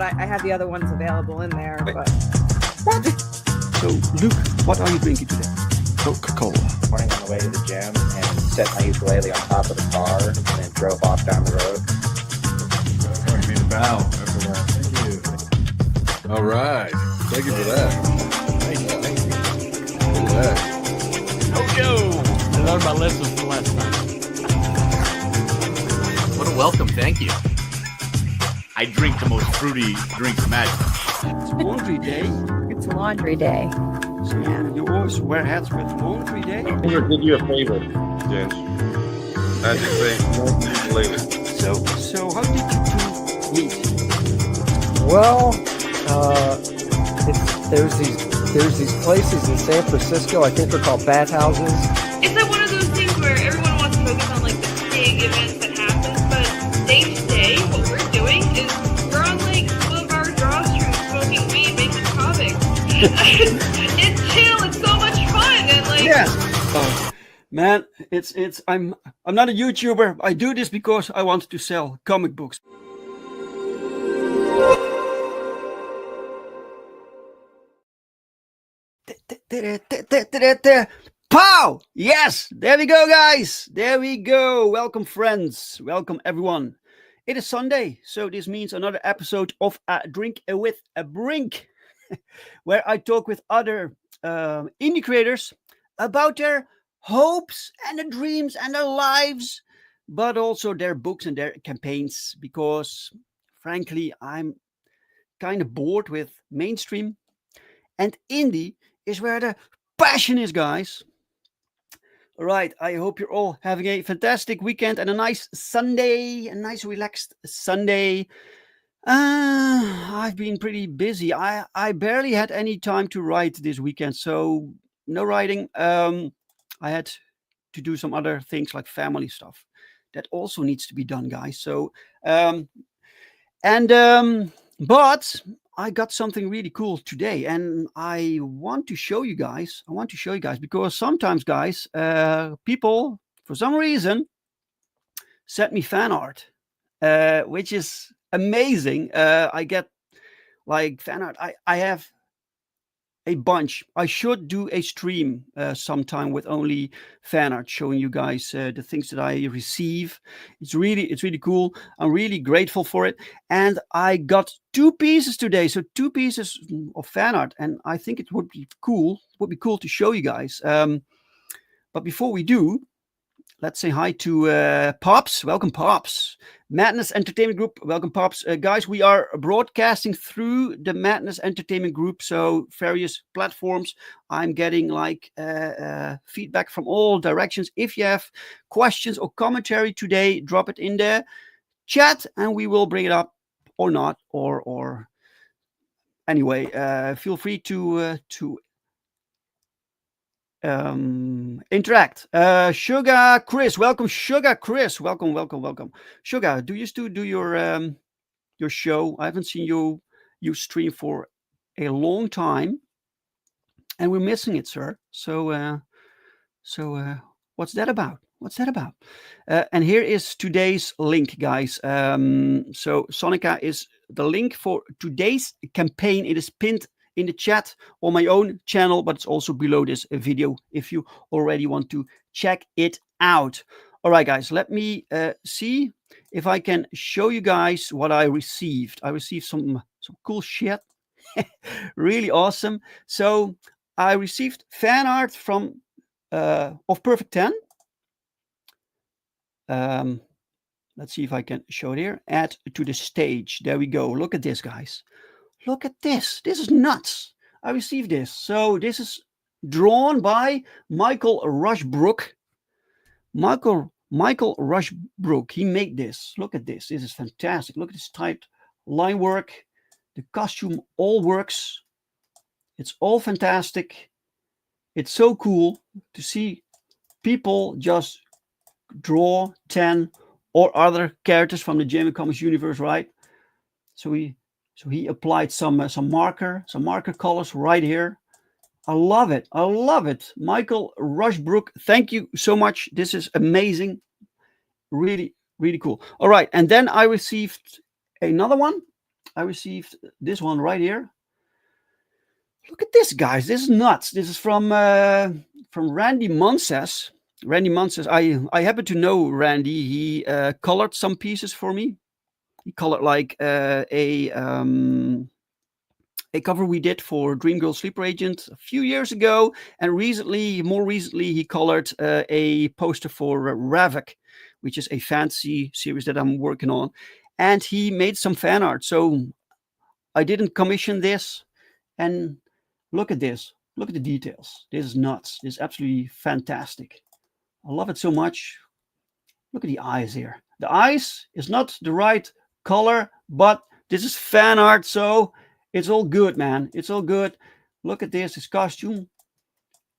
but I have the other ones available in there. But what? So, Luke, what are you drinking today? Coca-Cola. Morning on the way to the gym and set my ukulele on top of the car and then drove off down the road. Give me the bow after that. Thank you. All right. Thank you for that. Thank you. Look at that. I learned my lesson from last time. What a welcome, thank you. I drink the most fruity drinks imaginable. It's laundry day. it's laundry day. So you always wear hats with laundry day? Here, did you a favor, Jens. As you say, later. So how did you two meet? Well, there's these places in San Francisco. I think they're called bathhouses. It's like one of those things where everyone wants to focus on like the big events that happen, but day to day, what we're doing is we're on like some of our drawstrings, smoking weed, making comics. It's chill. It's so much fun, and like Yes. Man, I'm not a YouTuber. I do this because I want to sell comic books. Pow! Yes, there we go, guys. There we go. Welcome, friends. Welcome, everyone. It is Sunday, so this means another episode of Drink with a Brink, where I talk with other indie creators about their hopes and their dreams and their lives, but also their books and their campaigns, because frankly, I'm kind of bored with mainstream, and indie is where the passion is, guys. All right, I hope you're all having a fantastic weekend and a nice Sunday, a nice relaxed Sunday. I've been pretty busy. I barely had any time to write this weekend, so no writing. I had to do some other things like family stuff. That also needs to be done, guys. So, but I got something really cool today, and I want to show you guys. Because sometimes, guys, people for some reason sent me fan art, which is amazing. I get like fan art. I have a bunch. I should do a stream sometime with only fan art, showing you guys the things that I receive. It's really cool. I'm really grateful for it. And I got 2 pieces today, so 2 pieces of fan art, and I think it would be cool. It would be cool to show you guys. But before we do, let's say hi to Pops. Welcome, Pops. Madness Entertainment Group. Welcome, Pops. Guys, we are broadcasting through the Madness Entertainment Group, so various platforms. I'm getting like feedback from all directions. If you have questions or commentary today, drop it in the chat and we will bring it up, or not, or anyway, feel free to interact. Sugar Chris, welcome. Sugar Chris, welcome. Sugar, do you still do your show? I haven't seen you stream for a long time, and we're missing it, sir. So what's that about? And here is today's link, guys. So Sonica is the link for today's campaign. It is pinned in the chat on my own channel, but it's also below this video if you already want to check it out. All right, guys, let me see if I can show you guys what I received. I received some cool shit. Really awesome. So I received fan art from of Perfect 10. Let's see if I can show it here. Add to the stage. There we go. Look at this, guys. Look at this. This is nuts. I received this. So this is drawn by Michael Rushbrook. Michael Rushbrook. He made this. Look at this. This is fantastic. Look at this tight line work. The costume all works. It's all fantastic. It's so cool to see people just draw 10 or other characters from the Jamie Comics universe, right? So he applied some marker colors right here. I love it. Michael Rushbrook, thank you so much. This is amazing. Really, really cool. All right, and then I received another one. I received this one right here. Look at this, guys. This is nuts. This is from Randy Monses. Randy Monses. I happen to know Randy. He colored some pieces for me. He colored like a cover we did for Dream Girl Sleeper Agent a few years ago, and more recently, he colored a poster for Ravik, which is a fantasy series that I'm working on, and he made some fan art. So I didn't commission this, and look at this. Look at the details. This is nuts. This is absolutely fantastic. I love it so much. Look at the eyes here. The eyes is not the right color, but this is fan art, so it's all good, man. It's all good. Look at this, his costume.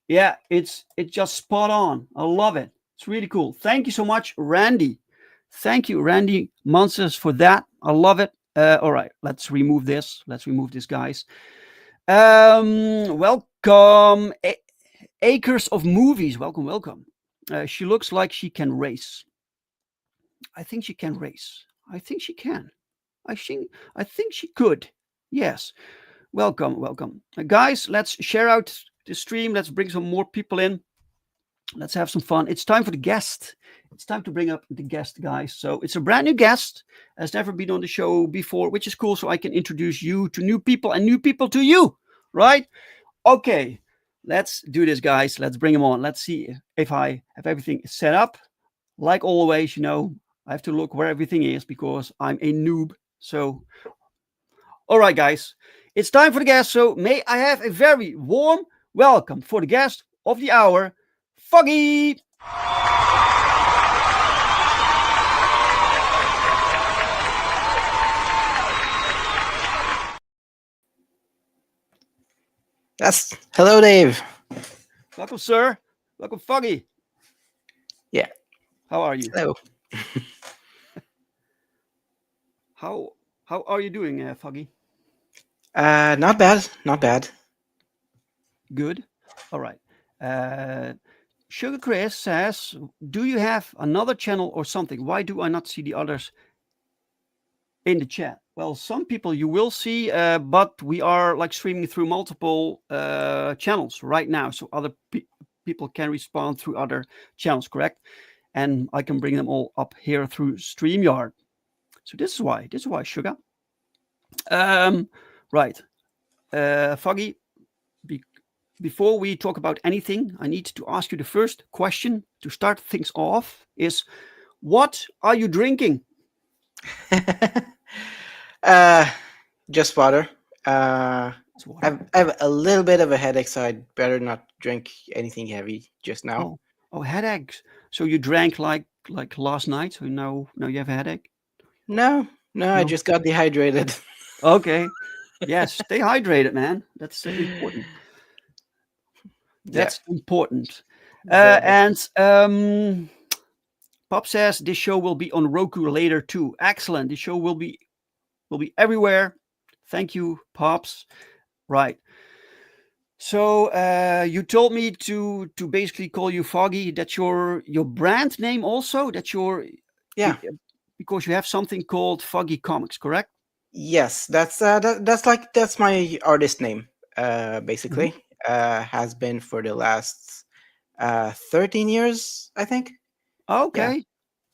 Yeah, it's just spot on. I love it. It's really cool. Thank you so much, Randy. Thank you, Randy Monsters, for that. I love it. All right, let's remove this. Let's remove this, guys. Welcome, Acres of Movies. Welcome, welcome. She looks like she can race. I think she can race. I think she can. I think she could. Yes. Welcome, welcome. Guys, let's share out the stream. Let's bring some more people in. Let's have some fun. It's time for the guest. It's time to bring up the guest, guys. So it's a brand new guest, has never been on the show before, which is cool. So I can introduce you to new people and new people to you, right? Okay, let's do this, guys. Let's bring them on. Let's see if I have everything set up. Like always, you know, I have to look where everything is because I'm a noob. So, all right, guys, it's time for the guest. So may I have a very warm welcome for the guest of the hour, Foggy. Yes. Hello, Dave. Welcome, sir. Welcome, Foggy. Yeah. How are you? Hello. How are you doing, Foggy? Not bad. Not bad. Good. All right. Sugar Chris says, do you have another channel or something? Why do I not see the others in the chat? Well, some people you will see, but we are like streaming through multiple channels right now. So other people can respond through other channels, correct? And I can bring them all up here through StreamYard. So this is why, Sugar. Right. Foggy, before we talk about anything, I need to ask you the first question to start things off is, what are you drinking? Just water. It's water. I have a little bit of a headache, so I'd better not drink anything heavy just now. Oh, headaches. So you drank like last night, so now you have a headache? No, I just got dehydrated. Okay. Yes, stay hydrated, man. That's important. That's important. And Pop says this show will be on Roku later too. Excellent. The show will be everywhere. Thank you, Pops. Right. So you told me to basically call you Foggy. That's your brand name also. That's your because you have something called Foggy Comics, correct? Yes, that's my artist name. Basically, has been for the last 13 years, I think. Okay. Yeah.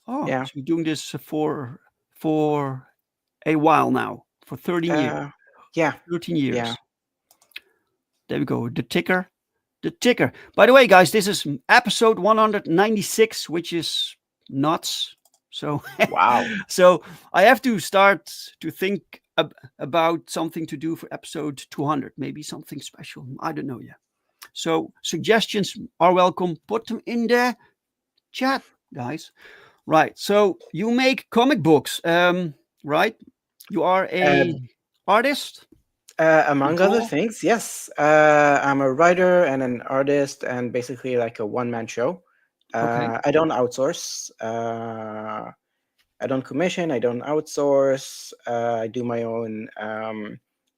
Oh, Yeah. so you're doing this for a while now, for 13 years. Yeah. 13 years. Yeah. There we go. The ticker. By the way, guys, this is episode 196, which is nuts. So wow. So I have to start to think about something to do for episode 200, maybe something special. I don't know yet. So suggestions are welcome. Put them in the chat, guys. Right. So you make comic books, right? You are a artist. Among other things, yes. I'm a writer and an artist, and basically like a one-man show. I don't outsource. I don't commission. I don't outsource. I do my own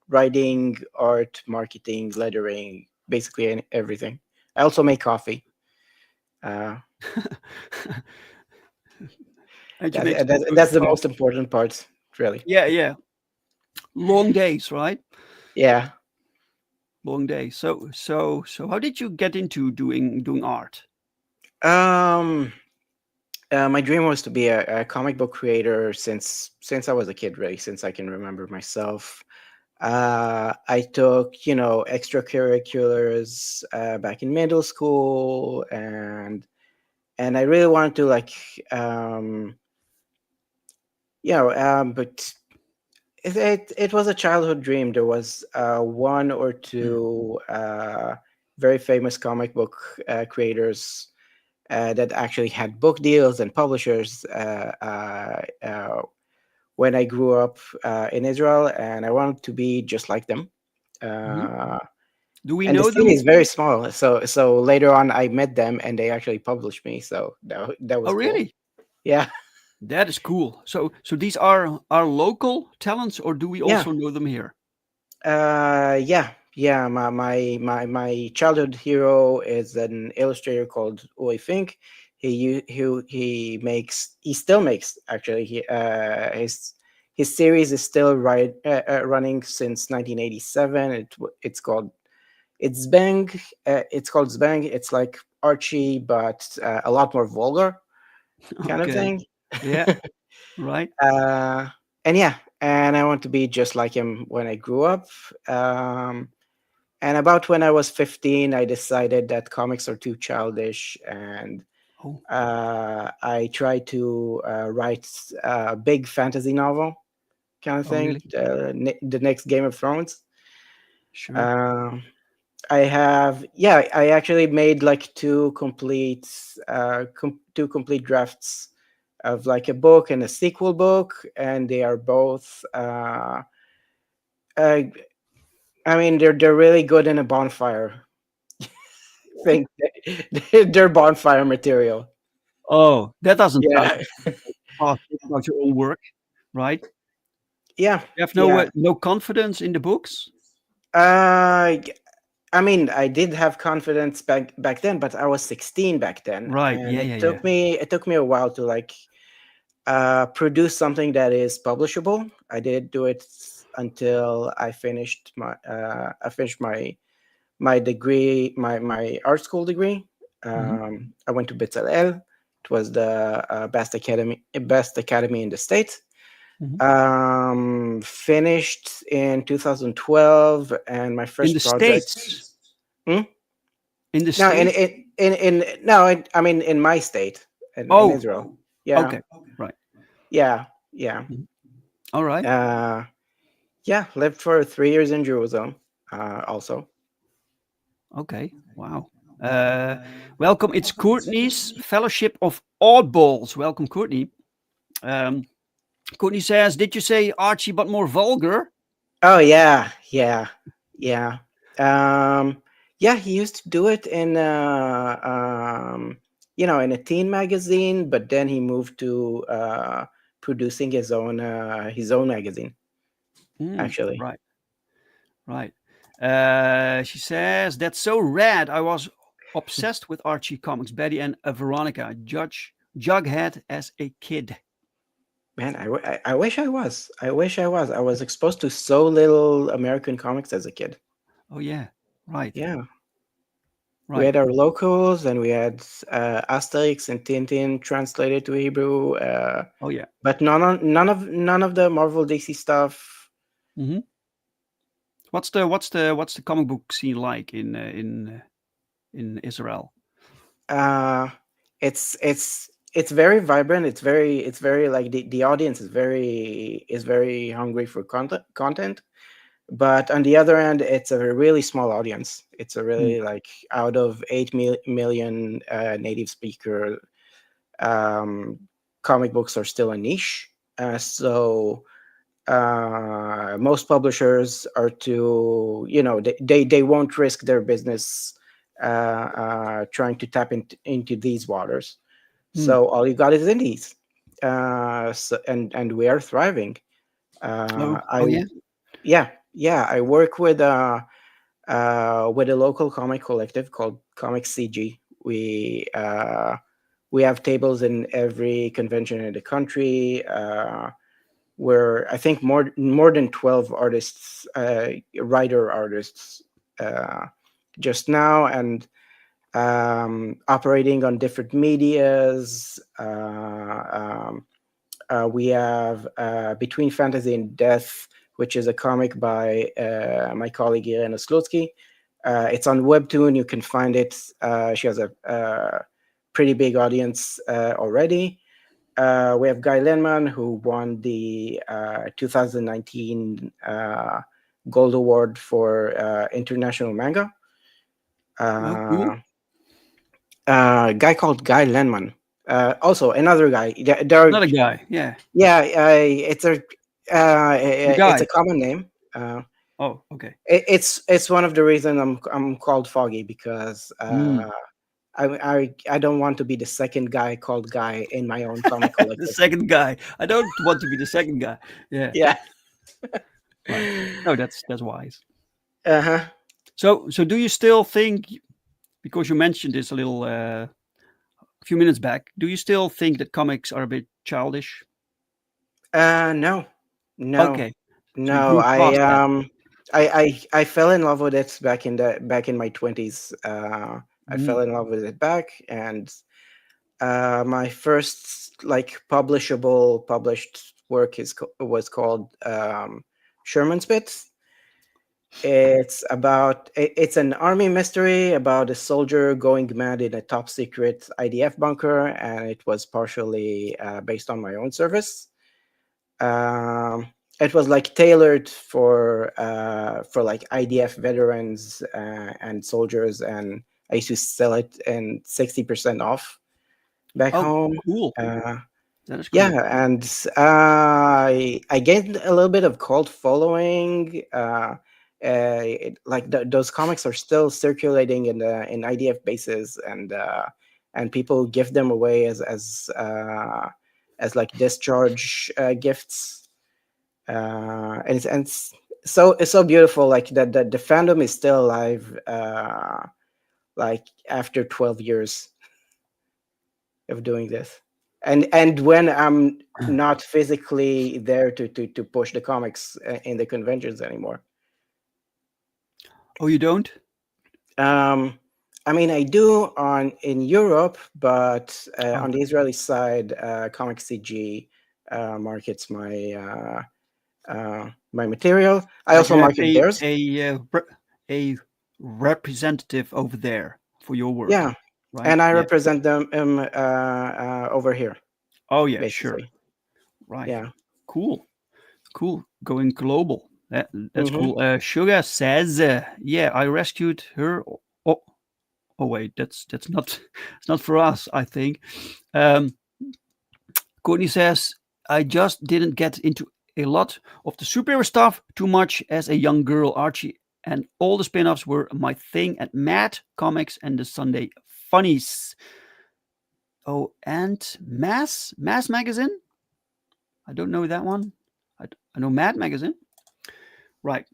writing, art, marketing, lettering, basically everything. I also make coffee. That's the most important part, really. Yeah. Long days, right? Yeah. Long days. So how did you get into doing art? My dream was to be a comic book creator since I was a kid, really, since I can remember myself. I took, extracurriculars back in middle school, and I really wanted to but it was a childhood dream. There was one or two very famous comic book creators that actually had book deals and publishers when I grew up in Israel, and I wanted to be just like them. Do we And the know city them? is very small, so later on I met them, and they actually published me. So that was Oh, cool. really? Yeah. That is cool. So these are local talents, or do we Yeah. also know them here? Yeah. My childhood hero is an illustrator called Uwe Fink. He still makes, actually. His series is still running since 1987. It's Bang. It's called Zbang. It's like Archie, but a lot more vulgar kind of Okay. thing. Yeah. Right. And I want to be just like him when I grew up. And about when I was 15, I decided that comics are too childish, and Oh. I tried to write a big fantasy novel kind of Oh, thing, really? the next Game of Thrones. Sure. I actually made like two complete drafts of like a book and a sequel book, and they are both I mean, they're really good in a bonfire thing. They're bonfire material. Oh, that doesn't sound Yeah. about your own work, right? Yeah. You have Yeah. no confidence in the books? I mean, I did have confidence back then, but I was 16 back then, Right. and Yeah. it took me a while to like produce something that is publishable. I did do it until I finished my degree, my art school degree. I went to Bezalel. It was the best academy in the state. Finished in 2012, and my In first the project. States. Hmm? In the No, States. I mean in my state, in Oh. Israel. Yeah. Okay. Right. Yeah. All right. Lived for 3 years in Jerusalem. Also. Okay. Wow. Welcome. It's Courtney's Fellowship of Oddballs. Welcome, Courtney. Courtney says, "Did you say Archie but more vulgar?" Oh yeah. He used to do it in in a teen magazine, but then he moved to producing his own magazine. Actually. Right. She says, "That's so rad. I was obsessed with Archie comics, Betty and Veronica, Jughead as a kid." Man, I wish I was. I was exposed to so little American comics as a kid. Oh yeah, right. Yeah. Right. We had our locals, and we had Asterix and Tintin translated to Hebrew. Oh yeah. But none of the Marvel DC stuff. Mm-hmm. What's the comic book scene like in Israel? It's very vibrant. It's very like the audience is very hungry for content. But on the other end, it's a really small audience. It's a really like out of 8 million native speaker, comic books are still a niche. So most publishers are they won't risk their business trying to tap into these waters. So all you got is indies, and we are thriving. I work with a local comic collective called Comic CG. We have tables in every convention in the country. were, I think, more than 12 artists, writer artists, just now, and operating on different medias. We have Between Fantasy and Death, which is a comic by my colleague Irena Slutsky. It's on Webtoon. You can find it. She has a pretty big audience already. We have Guy Lenman, who won the 2019 Gold Award for International Manga. Cool. Guy called Guy Lenman. Also, another guy. Another guy. Yeah. Yeah, it's a common name. Oh, okay. It's one of the reasons I'm called Foggy, because I don't want to be the second guy called Guy in my own comic The collective. second guy. I don't want to be the second guy. Yeah. Yeah. Right. No, that's wise. Uh-huh. So do you still think, because you mentioned this a little a few minutes back, do you still think that comics are a bit childish? No. Okay. No, moved past that. I fell in love with it back in my 20s. I fell in love with it back, and my first published work was called Sherman Spitz. It's an army mystery about a soldier going mad in a top secret IDF bunker, and it was partially based on my own service. It was tailored for IDF veterans and soldiers, and I used to sell it in 60% off back home. Cool. That is cool. Yeah, and I gained a little bit of cult following. Those comics are still circulating in IDF bases, and people give them away as discharge gifts. And it's so beautiful. The fandom is still alive. After 12 years of doing this, and when I'm not physically there to push the comics in the conventions anymore. Oh, you don't? I mean, I do in Europe, but on the Israeli side, Comic CG markets my my material. I also market theirs. A representative over there for your work. Yeah, right? And I represent them over here. Oh yeah, basically. sure. Right. Yeah. Cool. Going global. That's Mhm. cool. Sugar says, yeah, I rescued her. Oh wait, that's not it's not for us, I think. Courtney says, I just didn't get into a lot of the superhero stuff too much as a young girl. Archie and all the spin-offs were my thing at Mad Comics and the Sunday Funnies. Oh, and Mass Magazine? I don't know that one. I know Mad Magazine. Right.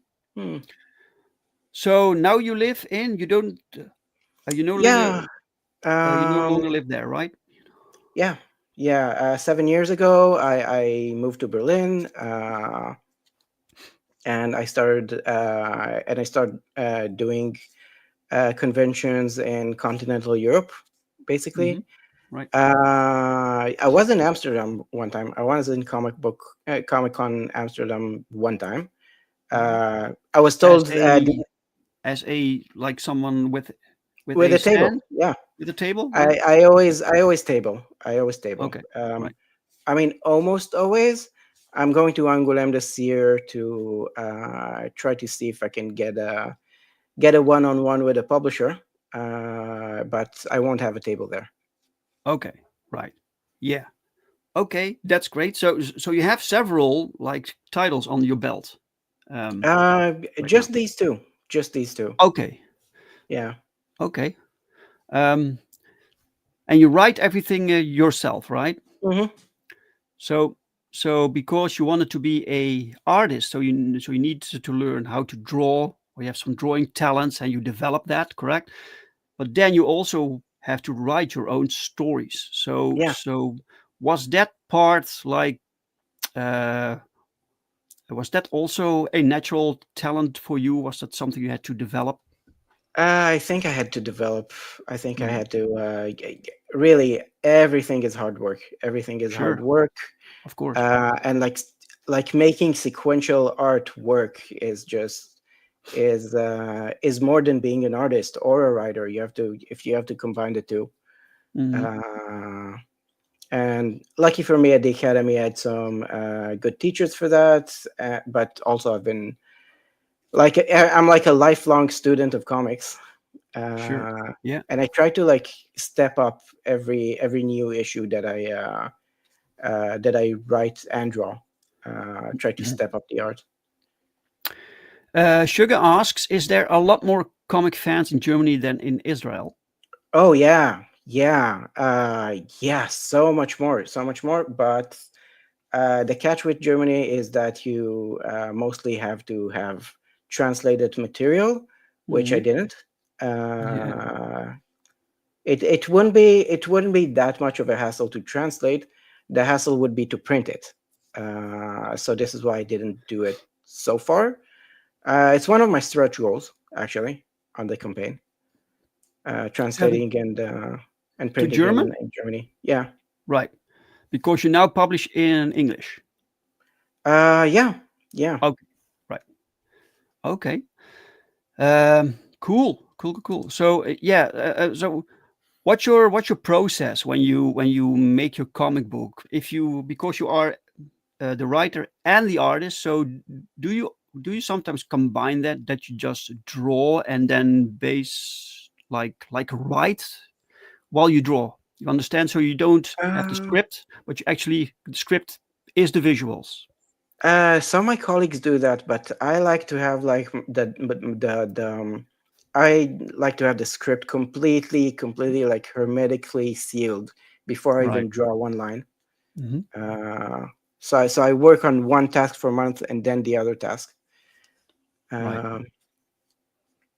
So now you live in, you don't, you no longer, you no longer live there, right? Yeah. 7 years ago, I moved to Berlin, and I started doing conventions in continental Europe, basically. Right. I was in Amsterdam one time. I was in Comic-Con Amsterdam one time. I was told as a someone with a table. stand? Yeah, with a table. Right? I always table. Okay. Right. I mean, almost always. I'm going to Angoulême this year to try to see if I can get a one-on-one with a publisher, but I won't have a table there. Okay. Right. Yeah. Okay, that's great. So you have several titles on your belt. Just these two. Okay. Yeah. Okay. And you write everything yourself, right? Mm-hmm. So because you wanted to be a artist, so you need to learn how to draw, or you have some drawing talents, and you develop that, correct? But then you also have to write your own stories. So was that part Was that also a natural talent for you? Was that something you had to develop? I think I had to develop. I think I had to really. Everything is hard work. Everything is hard Sure. work. Of course. And like making sequential art work is just is more than being an artist or a writer. You have to combine the two. And lucky for me, at the academy, I had some good teachers for that. But also, I've been I'm like a lifelong student of comics. Sure. Yeah. And I try to like step up every new issue that I write and draw. Try to step up the art. Sugar asks, is there a lot more comic fans in Germany than in Israel? Oh yeah, so much more. But the catch with Germany is that you mostly have to have translated material, which I didn't. It wouldn't be that much of a hassle to translate. The hassle would be to print it. So this is why I didn't do it so far. It's one of my stretch goals, actually, on the campaign. Translating and printing German? in Germany. Yeah. Right. Because you now publish in English. Yeah. Okay. Right. Okay. Cool. So so what's your process when you make your comic book? Because you are the writer and the artist, so do you sometimes combine that you just draw and then base like write while you draw? You understand? So you don't have the script, but the script is the visuals. Some of my colleagues do that, but I like to have like I like to have the script completely like hermetically sealed before I even draw one line. So I work on one task for a month and then the other task.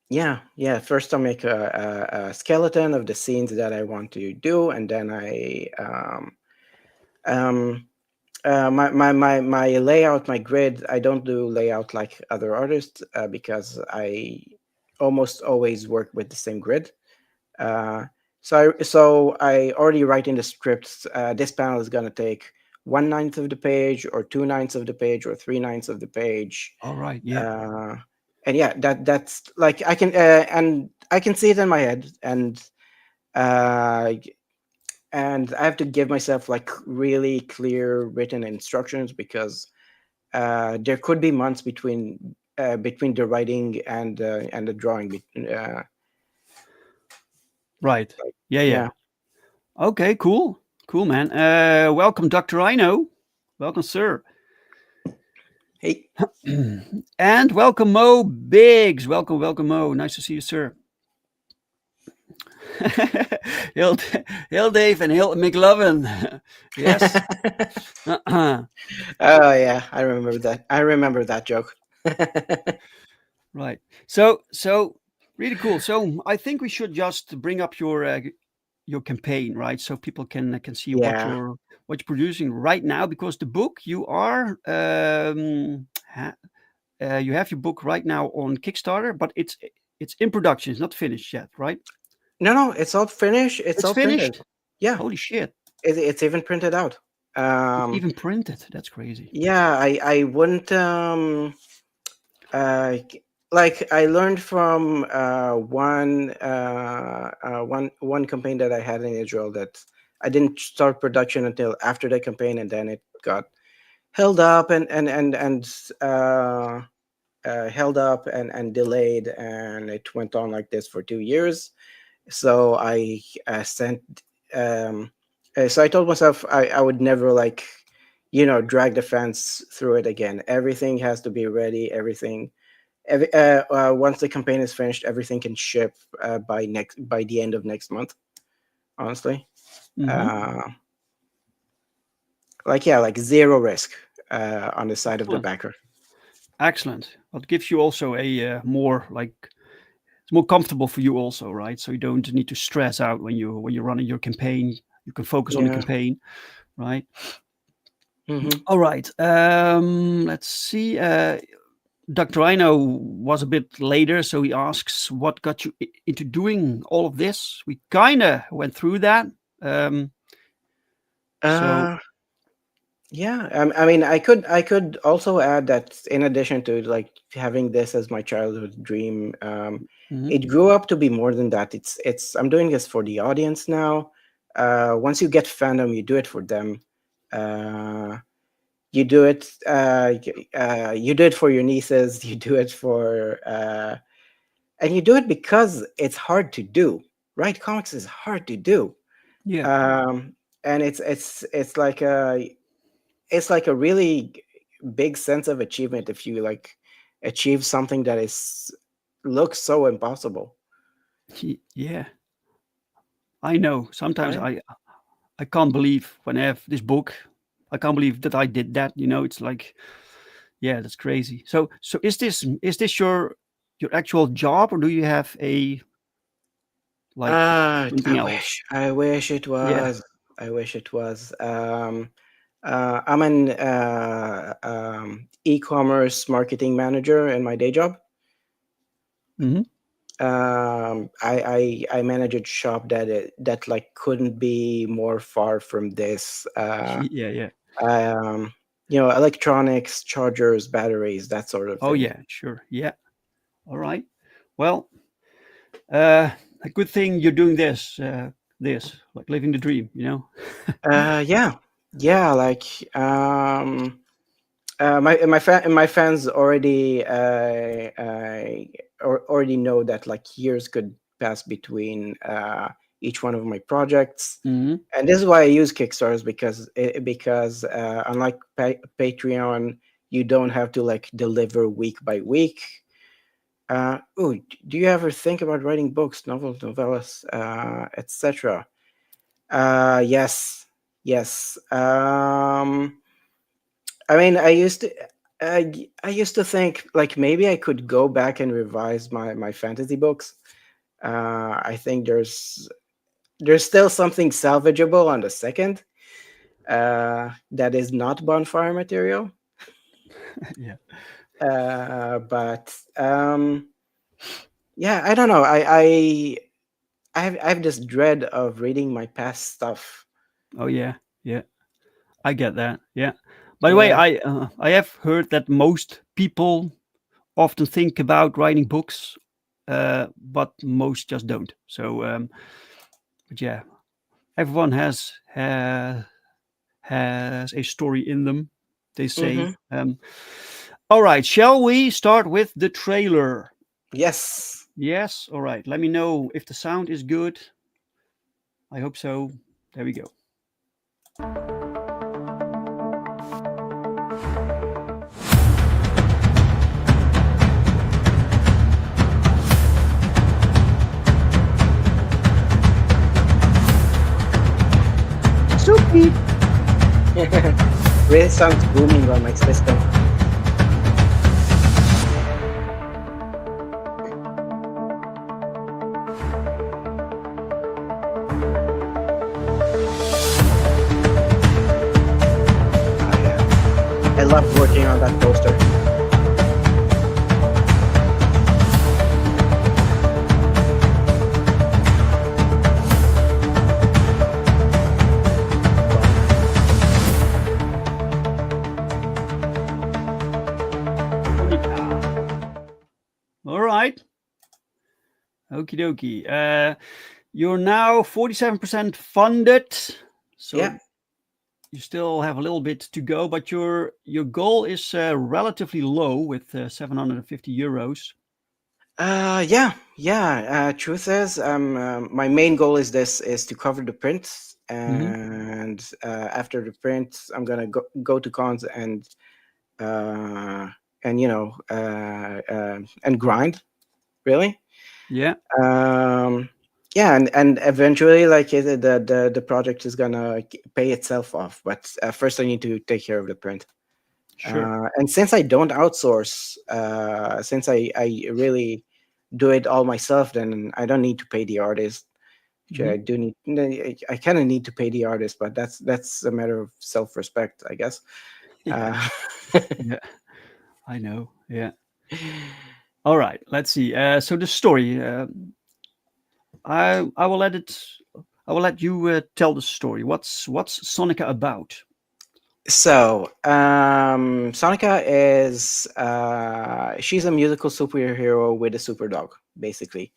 Yeah. First I make a skeleton of the scenes that I want to do, and then my layout, my grid, I don't do layout like other artists because I almost always work with the same grid. So I already write in the scripts, this panel is going to take 1/9 of the page, or 2/9 of the page, or 3/9 of the page. All right. Yeah. And yeah, that's like I can see it in my head, and I have to give myself like really clear written instructions, because there could be months between the writing and the drawing. Right. Yeah. Okay. Cool, man. Welcome, Dr. Rhino. Welcome, sir. Hey. And welcome, Mo Biggs. Welcome, Mo. Nice to see you, sir. Hail Dave and hail McLovin. Yes. Oh yeah, I remember that joke. Right. So really cool. So I think we should just bring up your campaign, right? So people can see what you're producing right now, because the book you are you have your book right now on Kickstarter, but it's in production. It's not finished yet, right? No, it's all finished. It's all finished. Printed. Yeah. Holy shit! It's even printed out. It's even printed. That's crazy. Yeah, I wouldn't like I learned from one campaign that I had in Israel, that I didn't start production until after the campaign, and then it got held up and delayed, and it went on like this for 2 years. So I so I told myself I would never drag the fans through it again. Everything has to be ready. Once the campaign is finished, everything can ship by the end of next month. Honestly, like zero risk on the side of the backer. Excellent. Well, it gives you also a more it's more comfortable for you also, right? So you don't need to stress out when you're running your campaign. You can focus on the campaign, right? Mhm. All right. Let's see. Dr. Rhino was a bit later, so he asks, "What got you into doing all of this?" We kind of went through that. So Yeah, I mean, I could also add that in addition to like having this as my childhood dream, mhm. it grew up to be more than that. It's I'm doing this for the audience now. Once you get fandom, you do it for them. You do it. You do it for your nieces. You do it for, and you do it because it's hard to do. Right? Comics is hard to do. Yeah, And it's like a really big sense of achievement if you like achieve something that is looks so impossible. yeah. I know. Sometimes Right? I can't believe when I have this book. I can't believe that I did that. It's like, yeah, that's crazy. So is this your actual job, or do you have a like something else? I wish it Yeah. was. I wish it was. I'm an e-commerce marketing manager in my day job. Hmm. I manage a shop that like couldn't be more far from this. Yeah, yeah. Electronics, chargers, batteries, that sort of Oh thing. yeah, sure. Yeah. All right. Well, a good thing you're doing this like living the dream. Yeah, yeah. Like my fans already already know that like years could pass between each one of my projects, Hmm. and this is why I use Kickstarters because unlike Patreon, you don't have to like deliver week by week. Do you ever think about writing books, novels, novellas, etc.? Yes, yes. I mean, I used to think like maybe I could go back and revise my fantasy books. I think there's still something salvageable on the second that is not bonfire material. Yeah. But yeah, I don't know. I have this dread of reading my past stuff. Oh yeah. Yeah. I get that. Yeah. By the way, Yeah. I have heard that most people often think about writing books, but most just don't. So, but yeah, everyone has a story in them. They say. Mm-hmm. All right, shall we start with the trailer? Yes. Yes. All right. Let me know if the sound is good. I hope so. There we go. Soupy. Really sounds booming on my system. Oh, yeah. I love working on that poster. All right. Okie dokie. You're now 47% funded. So Yeah. you still have a little bit to go, but your goal is relatively low with 750 euros. Yeah. Truth is, my main goal is to cover the print, Mhm. and after the print, I'm gonna go to cons and and grind, really. Yeah. Yeah, and eventually, like the project is gonna pay itself off. But first, I need to take care of the print. Sure. And since I don't outsource, since I really do it all myself, then I don't need to pay the artist. which I do need. I kind of need to pay the artist, but that's a matter of self-respect, I guess. Yeah. Yeah, I know. Yeah. All right. Let's see. So the story. I will let it. I will let you tell the story. What's Sonica about? So, Sonica is she's a musical superhero with a super dog, basically.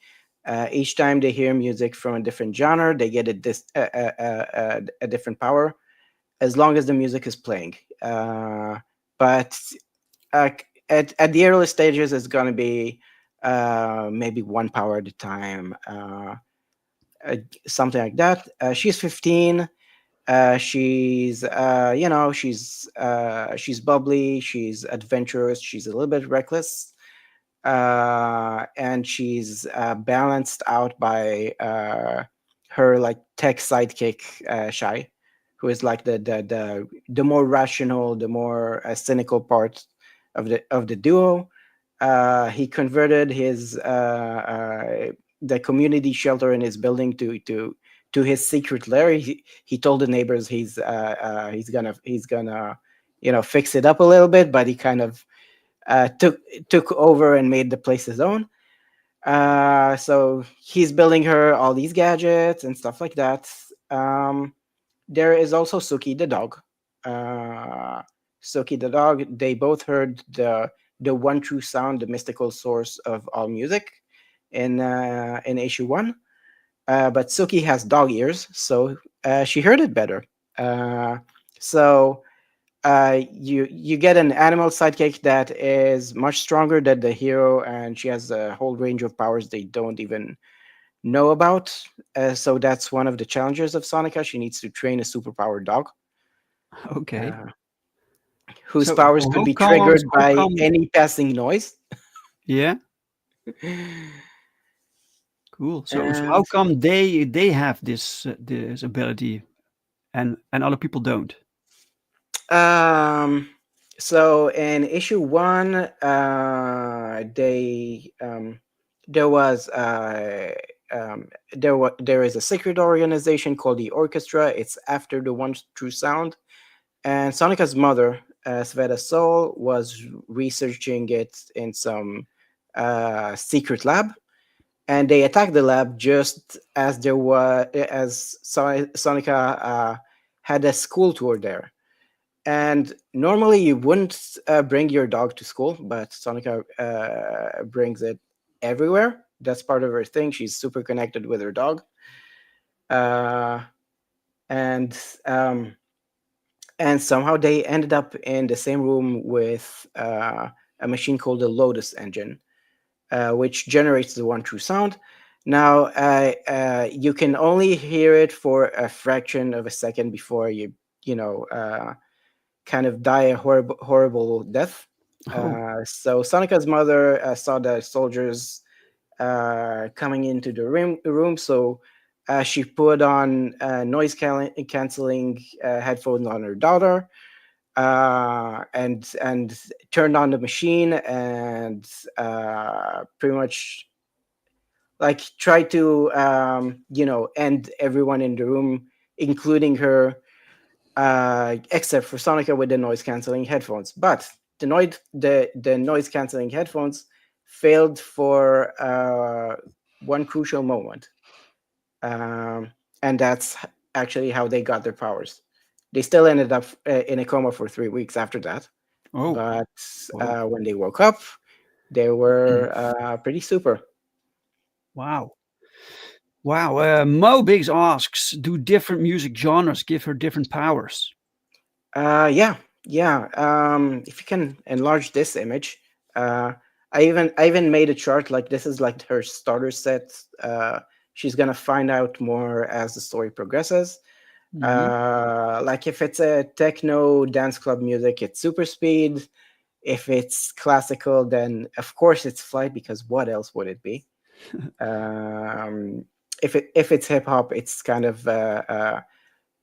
Each time they hear music from a different genre, they get a different power, as long as the music is playing. But at the early stages, it's going to be maybe one power at a time, something like that. She's 15. She's she's bubbly, she's adventurous, she's a little bit reckless, and she's balanced out by her like tech sidekick Shy, who is like the more rational, the more cynical part of the duo. He converted his the community shelter in his building to his secret lair. He told the neighbors he's gonna fix it up a little bit, but he kind of took over and made the place his own. So he's building her all these gadgets and stuff like that. There is also Suki the dog. Suki the dog. They both heard the one true sound, the mystical source of all music, in issue 1. But Suki has dog ears, so she heard it better. So you get an animal sidekick that is much stronger than the hero, and she has a whole range of powers they don't even know about. So that's one of the challenges of Sonica. She needs to train a superpowered dog. Okay. Whose So powers could be triggered by any passing noise. Yeah. Cool. So how come they have this ability, and other people don't? So in issue 1, there is a secret organization called the Orchestra. It's after the one true sound, and Sonica's mother, Sveta Sol, was researching it in some secret lab, and they attacked the lab just as Sonica had a school tour there. And normally you wouldn't bring your dog to school, but Sonica brings it everywhere. That's part of her thing. She's super connected with her dog. And somehow they ended up in the same room with a machine called the Lotus engine, which generates the one true sound. Now, you can only hear it for a fraction of a second before you kind of die a horrible death. So Sonica's mother saw the soldiers coming into the room, so she put on noise canceling headphones on her daughter, and turned on the machine, and pretty much like tried to end everyone in the room, including her, except for Sonica with the noise canceling headphones. But the noise canceling headphones failed for one crucial moment, and that's actually how they got their powers. They still ended up in a coma for 3 weeks after that. But when they woke up, they were pretty super. Wow. Mo Biggs asks, do different music genres give her different powers? Yeah. If you can enlarge this image, I even made a chart. Like, this is like her starter set. She's gonna find out more as the story progresses. Like, if it's a techno dance club music, it's super speed. If it's classical, then of course it's flight, because what else would it be? If it's hip hop, it's kind of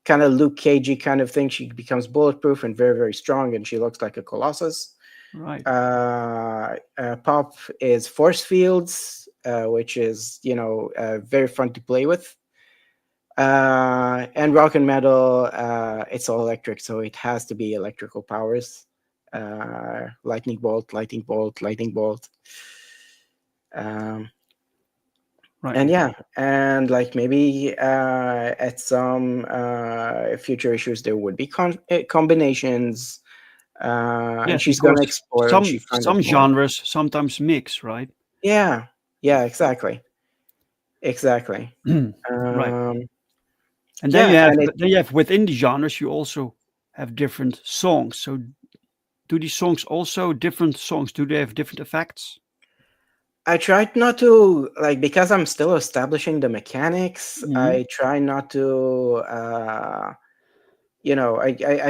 Luke Cagey kind of thing. She becomes bulletproof and very, very strong, and she looks like a colossus. Right. Pop is force fields, which is very fun to play with. And rock and metal, it's all electric, so it has to be electrical powers. Lightning bolt, lightning bolt, lightning bolt. Right. And yeah, and like maybe at some future issues there would be combinations, and Yes, she's gonna because explore and some she finds some out more. genres sometimes mix, right? Yeah, exactly. Right. And Yeah, then you have within the genres, you also have different songs. So do these songs also different songs? Do they have different effects? I tried not to, like, because I'm still establishing the mechanics. I try not to, I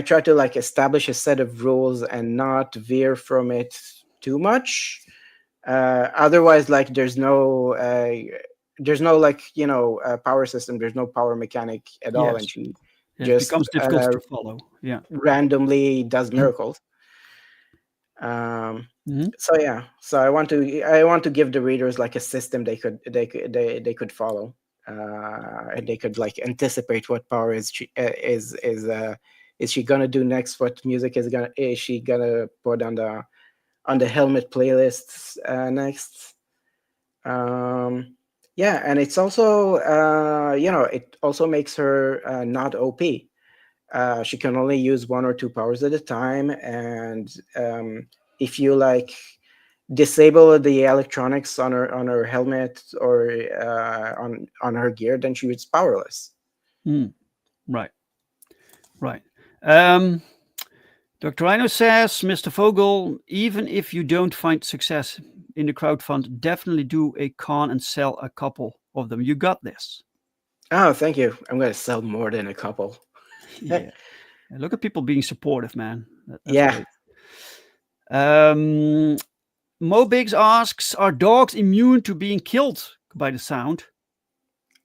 try to like establish a set of rules and not veer from it too much. Otherwise, like, there's no like power system. There's no power mechanic at all, and Yes. she It just becomes difficult to follow. Yeah. randomly does miracles. So I want to give the readers like a system they could follow, and they could like anticipate what power is she gonna do next, what music is she gonna put on the helmet playlists next. Yeah, and it's also it also makes her not OP. She can only use 1 or 2 powers at a time, and if you like disable the electronics on her helmet or on her gear, then she is powerless. Right. Dr. Rhino says, Mr. Fogel, even if you don't find success in the crowdfund, definitely do a con and sell a couple of them. You got this. Oh, thank you. I'm going to sell more than a couple. Yeah. Look at people being supportive, man. That's yeah. Great. Mo Biggs asks, are dogs immune to being killed by the sound?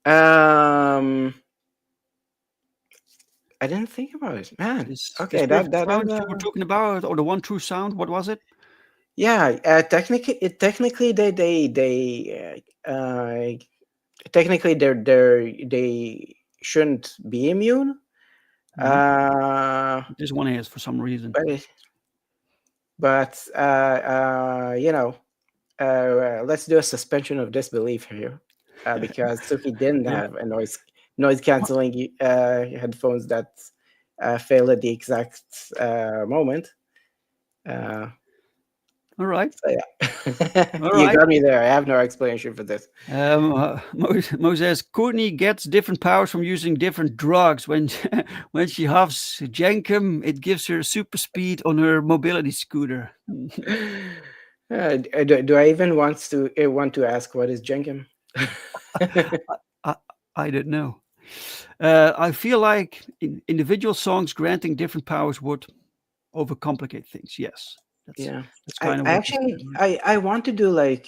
I didn't think about it, man. This Okay, sound you were talking about, or the one true sound, what was it? Yeah, technically they shouldn't be immune. This one is for some reason. But let's do a suspension of disbelief here, because Suki didn't have a noise canceling headphones that fail at the exact moment. All right. So yeah, All you right. got me there. I have no explanation for this. Mo says Courtney gets different powers from using different drugs. When she huffs Jenkem, it gives her super speed on her mobility scooter. Do I even want to ask what is Jenkem? I don't know. I feel like individual songs granting different powers would overcomplicate things. Yes. That's kind of I want to do like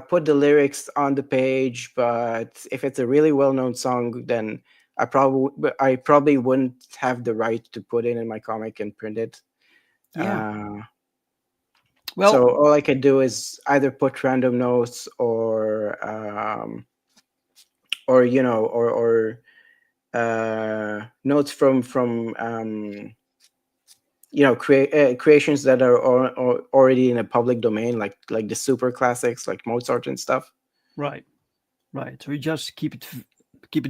put the lyrics on the page, but if it's a really well-known song, then I probably wouldn't have the right to put it in my comic and print it. Well, so all I could do is either put random notes or notes from creations that are already in a public domain, like the super classics, like Mozart and stuff. Right. So you just keep it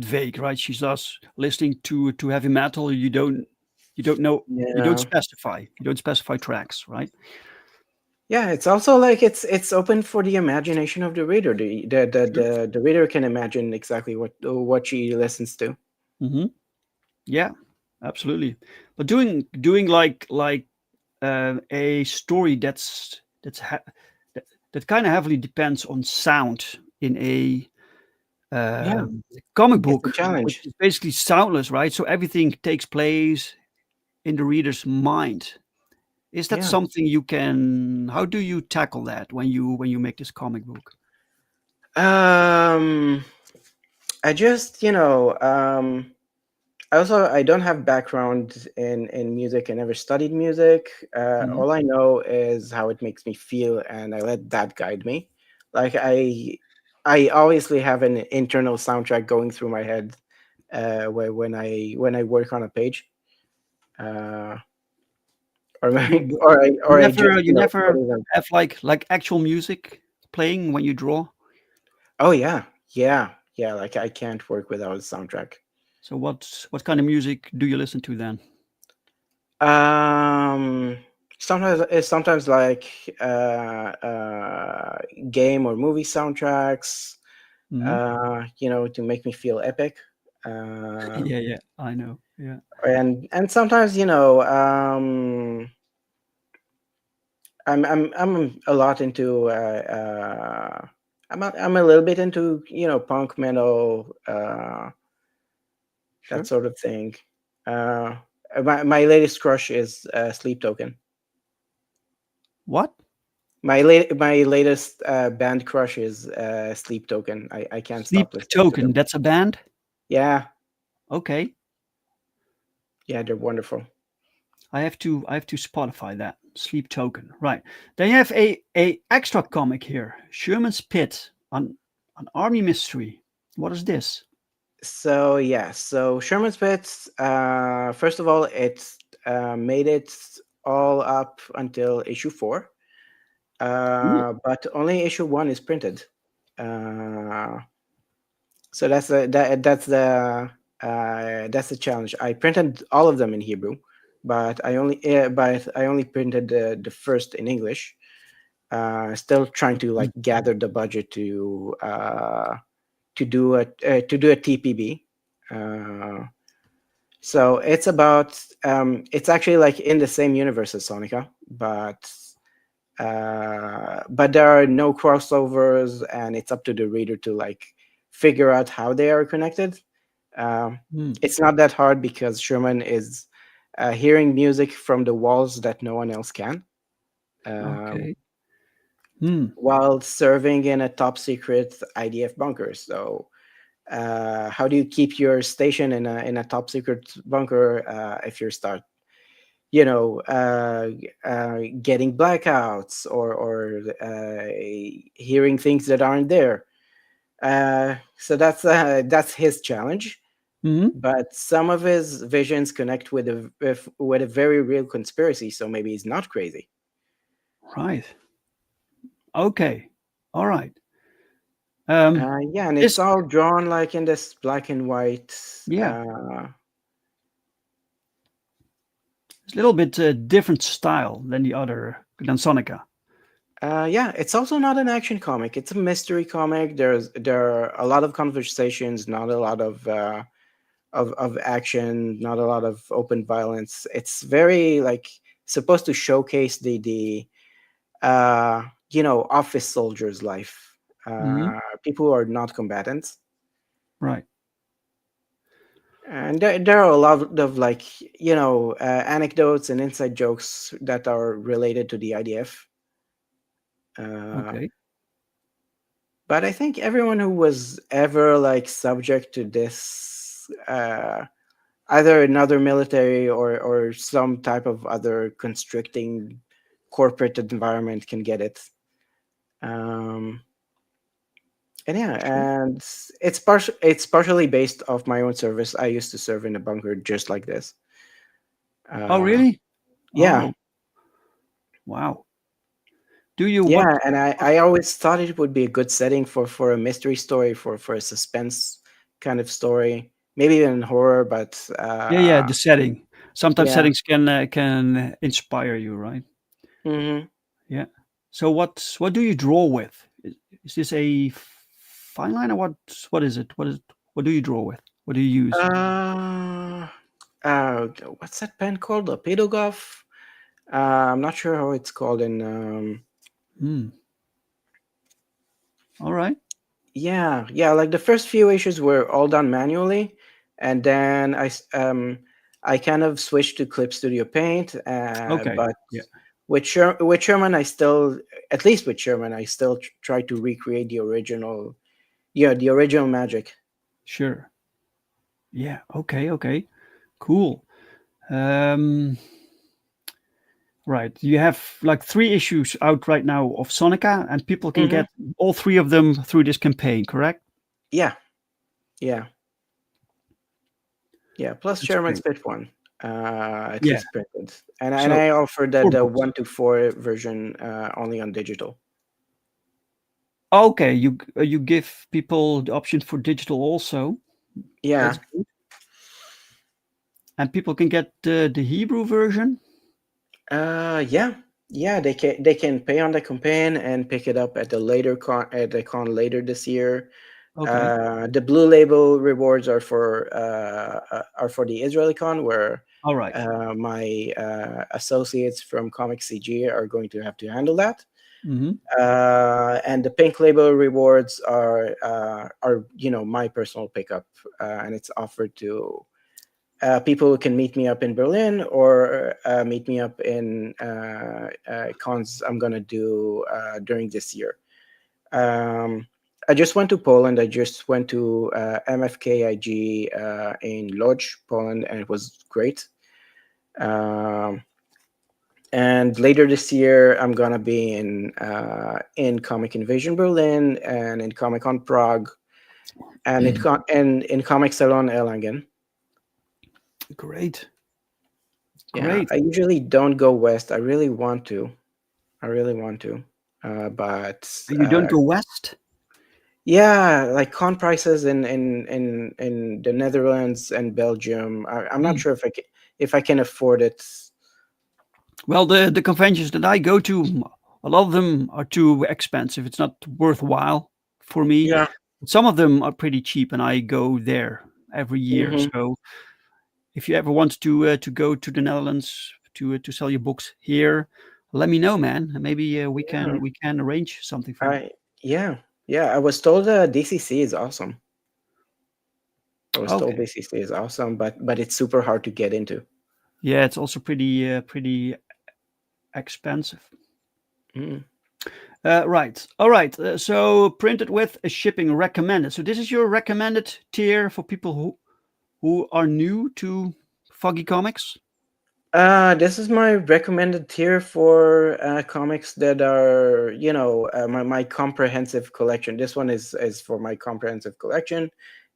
vague, right? She's just listening to heavy metal. You don't know. Yeah. You don't specify. You don't specify tracks, right? Yeah, it's also like it's open for the imagination of the reader. The reader can imagine exactly what she listens to. Yeah, absolutely. But doing like a story that kind of heavily depends on sound in a comic book, challenge. which is basically soundless, right? So everything takes place in the reader's mind. Is that something you can? How do you tackle that when you make this comic book? I just I don't have background in music. I never studied music. All I know is how it makes me feel, and I let that guide me. Like I obviously have an internal soundtrack going through my head when I work on a page. Or You, or I never just you never putting them. have like actual music playing when you draw. Oh yeah. Like I can't work without a soundtrack. So what kind of music do you listen to then? Sometimes like game or movie soundtracks. Mhm. To make me feel epic. Yeah, I know. Yeah. And sometimes I'm a lot into I'm a little bit into punk metal, Sure. that sort of thing. My latest crush is Sleep Token. What? My latest band crush is Sleep Token. I can't Sleep stop listening to Token. them. That's a band. Yeah, Okay. yeah, they're wonderful. I have to Spotify that. Sleep Token. Right. Then you have a extra comic here. Sherman's Pit, an army mystery. What is this? So yeah, so Sherman's Pits. First of all, it's made it all up until issue 4, but only issue 1 is printed. So that's the challenge. I printed all of them in Hebrew, but I only printed the first in English. Still trying to like gather the budget to do a TPB. So it's about it's actually like in the same universe as Sonica, but there are no crossovers, and it's up to the reader to like figure out how they are connected. It's not that hard because Sherman is hearing music from the walls that no one else can. Okay. While serving in a top secret IDF bunker. So how do you keep your station in a top secret bunker if you start getting blackouts or hearing things that aren't there? So that's his challenge. But some of his visions connect with a very real conspiracy, so maybe he's not crazy. Right. Okay. All right. Yeah, and it's all drawn like in this black and white. Yeah. It's a little bit different style than than Sonica. Yeah, it's also not an action comic. It's a mystery comic. There are a lot of conversations, not a lot of action, not a lot of open violence. It's very like supposed to showcase the office soldiers' life. People who are not combatants. Right. And there are a lot of like anecdotes and inside jokes that are related to the IDF. Okay. But I think everyone who was ever like subject to this, either another military or some type of other constricting corporate environment, can get it. And yeah, and it's partially based off my own service. I used to serve in a bunker just like this. Oh, really? Yeah. Oh. Wow. Do you? Yeah, and I always thought it would be a good setting for a mystery story, for a suspense kind of story, maybe even horror. But Yeah, the setting. Sometimes yeah. settings can inspire you, right? Mm-hmm. Yeah. So what do you draw with? Is this a fine line, or what is it? What do you draw with? What do you use? What's that pen called? A pedoglyph? I'm not sure how it's called in. All right. Yeah, like the first few issues were all done manually, and then I kind of switched to Clip Studio Paint. Okay. But yeah. with Sherman, I still, at least with Sherman, I still try to recreate the original, the original magic. Sure. Yeah. Okay. Cool. Right. You have like 3 issues out right now of Sonica, and people can get all 3 of them through this campaign, correct? Yeah. Yeah, plus That's Sherman's great. Pit one, at Yeah. least printed, and So, I offered 4 the books. 1 to 4 version only on digital. Okay, you give people the option for digital also. Yeah. That's good. And people can get the Hebrew version. Yeah. They can pay on the campaign and pick it up at the con later this year. Okay. The blue label rewards are for the Israeli con, where All right. my associates from Comic CG are going to have to handle that. Mm-hmm. And the pink label rewards are my personal pickup, and it's offered to people who can meet me up in Berlin or meet me up in cons I'm gonna do during this year. I just went to Poland. I just went to MFKIG in Lodz, Poland, and it was great. And later this year, I'm gonna be in Comic Invasion Berlin and in Comic Con Prague, and in Comic Salon Erlangen. Great. Yeah, Great. I usually don't go west. I really want to, but You don't go west? yeah, like con prices in the Netherlands and Belgium. I'm not sure if I can afford it. Well, the conventions that I go to, a lot of them are too expensive. It's not worthwhile for me. Yeah. Some of them are pretty cheap, and I go there every year. Mhm. So, if you ever want to go to the Netherlands to sell your books here, let me know, man. And maybe we Yeah. can arrange something for you. Yeah. I was told DCC is awesome. I was told Okay. DCC is awesome, but it's super hard to get into. Yeah, it's also pretty expensive. Mm. Right. All right. So printed with a shipping recommended. So this is your recommended tier for people who are new to Foggy Comics. This is my recommended tier for comics that are, my comprehensive collection. This one is for my comprehensive collection.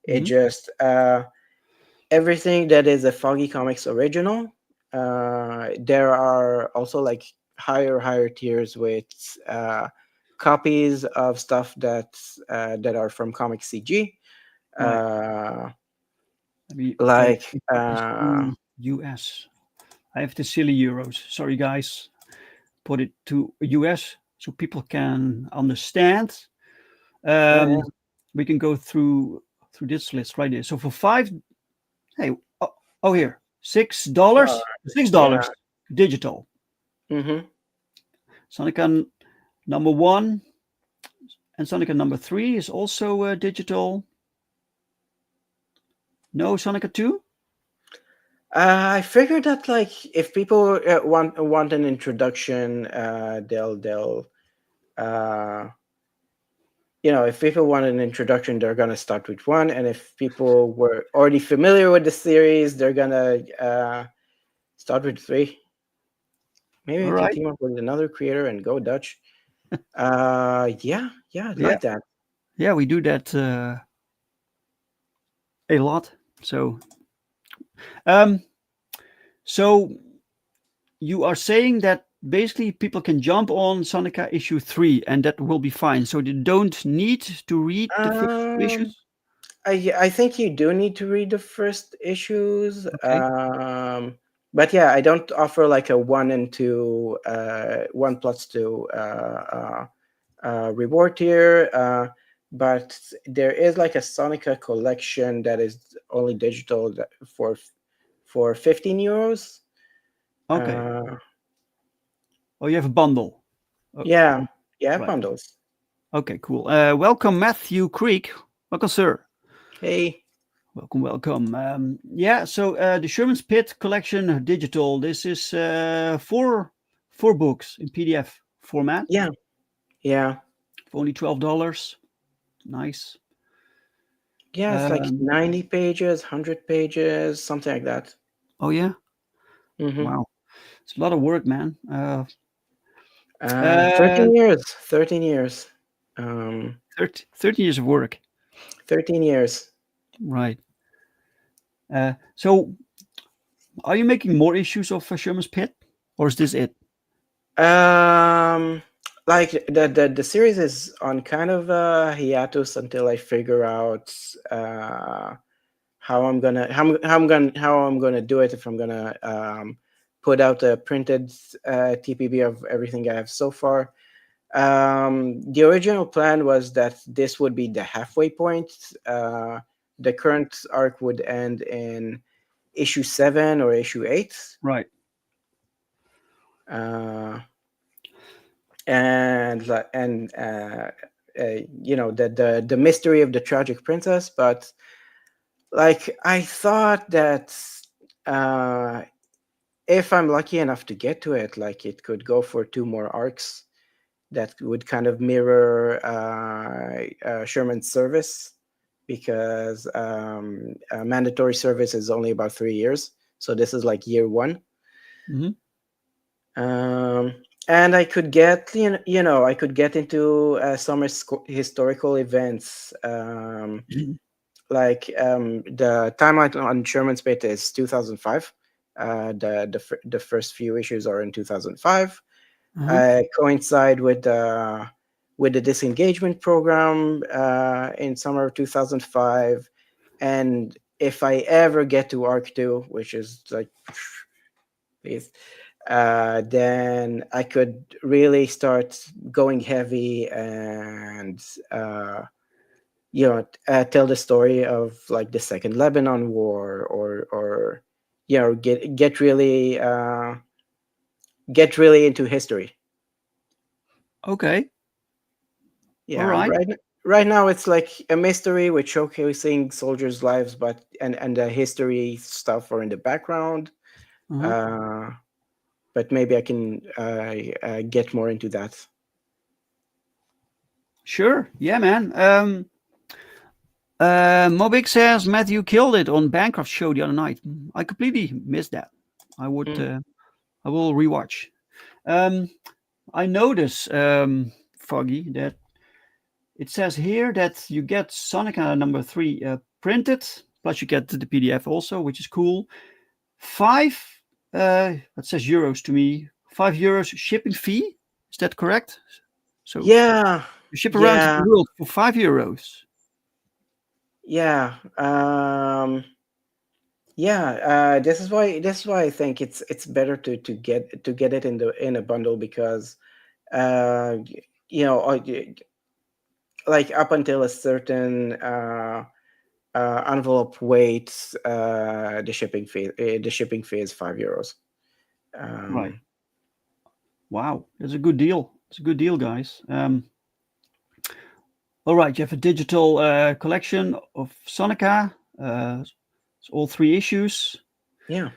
It just everything that is a Foggy Comics original. There are also like higher tiers with copies of stuff that are from Comic CG. Right. Like US. I have the silly euros. Sorry, guys. Put it to US so people can understand. We can go through this list right here. So for $5, hey, here, $6, $6 digital. Sonica number 1 and Sonica number 3 is also digital. No Sonica 2? I figured that like if people want an introduction, they'll if people want an introduction, they're gonna start with 1, and if people were already familiar with the series, they're gonna start with 3. Maybe we can team up with another creator and go Dutch. Yeah, like that. Yeah, we do that a lot. So, so you are saying that basically people can jump on Sonica issue 3 and that will be fine. So they don't need to read the first issues? I think you do need to read the first issues. Okay. But yeah, I don't offer like a 1 and 2, 1+2 reward tier. But there is like a Sonica collection that is only digital for €15. Okay. Oh, you have a bundle. Yeah, right. Bundles. Okay, cool. Welcome, Matthew Creek. Welcome, sir. Hey. Welcome. Yeah, so the Sherman's Pit collection digital. This is 4 books in PDF format. Yeah. For only $12. Nice. Yeah, it's like 90 pages, 100 pages, something like that. Oh yeah. Wow, it's a lot of work, man. 13 years. 13 years. 13 years of work. 13 years. Right. So, are you making more issues of Sherman's Pit, or is this it? Like the series is on kind of hiatus until I figure out how I'm gonna do it. If I'm gonna put out a printed TPB of everything I have so far. The original plan was that this would be the halfway point. The current arc would end in issue 7 or issue 8. Right. And you know, the mystery of the tragic princess. But like, I thought that if I'm lucky enough to get to it, like, it could go for 2 more arcs that would kind of mirror Sherman's service, because mandatory service is only about 3 years, so this is like year 1. And I could get, I could get into some historical events. Like the timeline on Sherman's Pit is 2005. The first few issues are in 2005. Coincide with the disengagement program in summer of 2005. And if I ever get to arc 2, which is like, please, then I could really start going heavy and tell the story of like the Second Lebanon War, or get really into history. Okay. Yeah. All right. Right now it's like a mystery with showcasing soldiers' lives, but and the history stuff are in the background. But maybe I can get more into that. Sure. Yeah, man. Mobig says Matthew killed it on Bancroft show the other night. I completely missed that. I would. I will rewatch. I notice, Foggy, that it says here that you get Sonica number 3 printed, plus you get the PDF also, which is cool. 5. That says euros to me. €5 shipping fee. Is that correct? So yeah, you ship around the world for €5. Yeah. This is why I think it's better to get it in a bundle, because like up until a certain envelope weight, the shipping fee is €5. Right. Wow, that's a good deal. It's a good deal, guys. All right, you have a digital collection of Sonica. It's all 3 issues. Yeah.